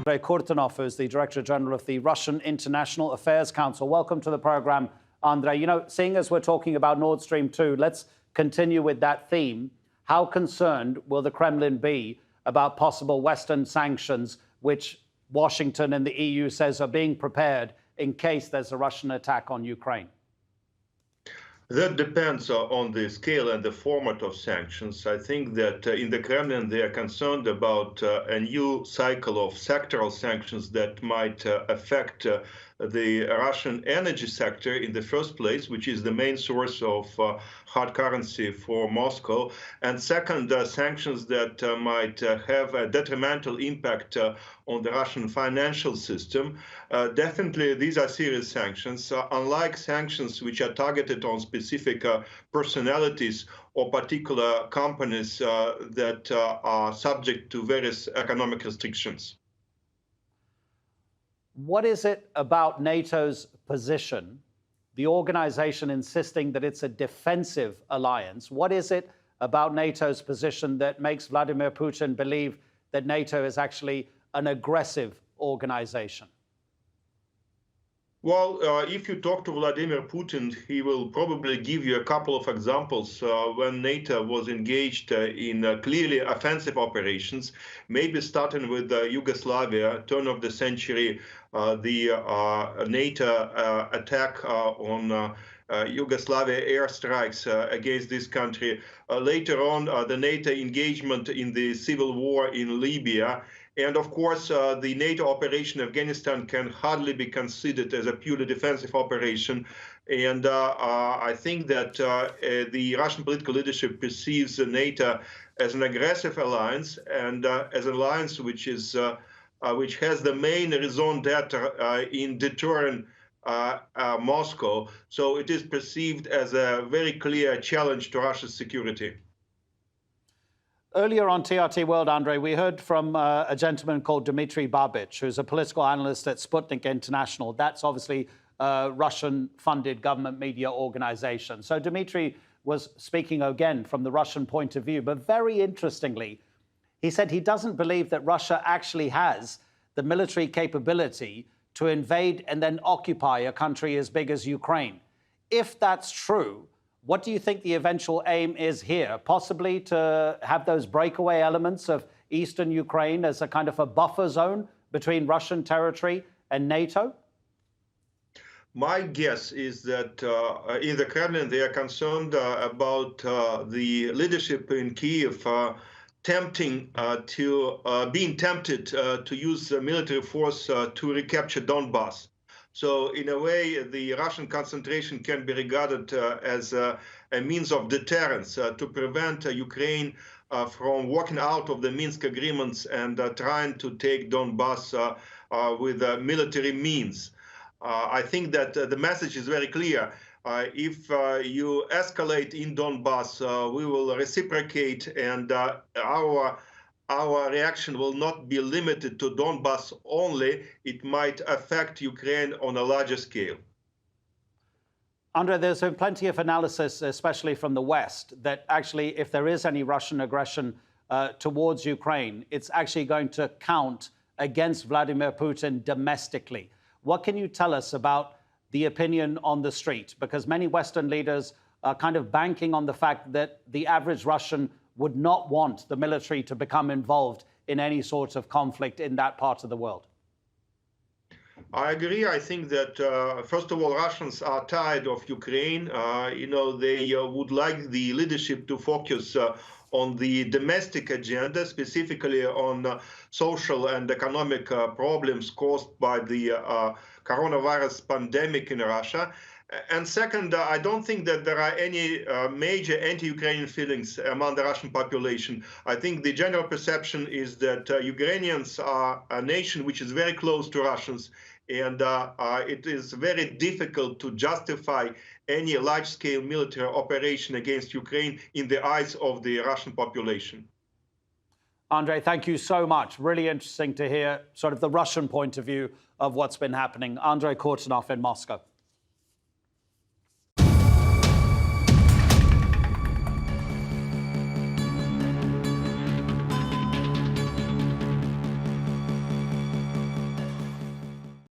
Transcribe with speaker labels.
Speaker 1: Andrey Kurtunov, who's the Director General of the Russian International Affairs Council. Welcome to the program, Andrey. You know, seeing as we're talking about Nord Stream 2, let's continue with that theme. How concerned will the Kremlin be about possible Western sanctions, which Washington and the EU says are being prepared in case there's a Russian attack on Ukraine?
Speaker 2: That depends on the scale and the format of sanctions. I think that in the Kremlin, they are concerned about a new cycle of sectoral sanctions that might affect the Russian energy sector in the first place, which is the main source of hard currency for Moscow. And second, sanctions that might have a detrimental impact on the Russian financial system. Definitely, these are serious sanctions. Unlike sanctions which are targeted on specific personalities or particular companies that are subject to various economic restrictions.
Speaker 1: What is it about NATO's position, the organization insisting that it's a defensive alliance? What is it about NATO's position that makes Vladimir Putin believe that NATO is actually an aggressive organization?
Speaker 2: Well, if you talk to Vladimir Putin, he will probably give you a couple of examples when NATO was engaged in clearly offensive operations, maybe starting with Yugoslavia, turn of the century, the NATO attack on Yugoslavia airstrikes against this country. Later on, the NATO engagement in the civil war in Libya. And of course, the NATO operation in Afghanistan can hardly be considered as a purely defensive operation. And I think that the Russian political leadership perceives NATO as an aggressive alliance and as an alliance which has the main raison d'etre in deterring Moscow. So it is perceived as a very clear challenge to Russia's security.
Speaker 1: Earlier on TRT World, Andrey, we heard from a gentleman called Dmitry Babich, who's a political analyst at Sputnik International. That's obviously a Russian-funded government media organization. So Dmitry was speaking again from the Russian point of view. But very interestingly, he said he doesn't believe that Russia actually has the military capability to invade and then occupy a country as big as Ukraine. If that's true, what do you think the eventual aim is here? Possibly to have those breakaway elements of eastern Ukraine as a kind of a buffer zone between Russian territory and NATO?
Speaker 2: My guess is that in the Kremlin, they are concerned about the leadership in Kiev being tempted to use military force to recapture Donbass. So in a way, the Russian concentration can be regarded as a means of deterrence to prevent Ukraine from walking out of the Minsk agreements and trying to take Donbass with military means. I think that the message is very clear. If you escalate in Donbass, we will reciprocate, and our reaction will not be limited to Donbass only. It might affect Ukraine on a larger scale.
Speaker 1: Andrey, there's been plenty of analysis, especially from the West, that actually if there is any Russian aggression towards Ukraine, it's actually going to count against Vladimir Putin domestically. What can you tell us about the opinion on the street? Because many Western leaders are kind of banking on the fact that the average Russian would not want the military to become involved in any sort of conflict in that part of the world.
Speaker 2: I agree. I think that, first of all, Russians are tired of Ukraine. They would like the leadership to focus on the domestic agenda, specifically on social and economic problems caused by the coronavirus pandemic in Russia. And second, I don't think that there are any major anti-Ukrainian feelings among the Russian population. I think the general perception is that Ukrainians are a nation which is very close to Russians, and it is very difficult to justify any large-scale military operation against Ukraine in the eyes of the Russian population.
Speaker 1: Andrey, thank you so much. Really interesting to hear sort of the Russian point of view of what's been happening. Andrey Kurtunov in Moscow.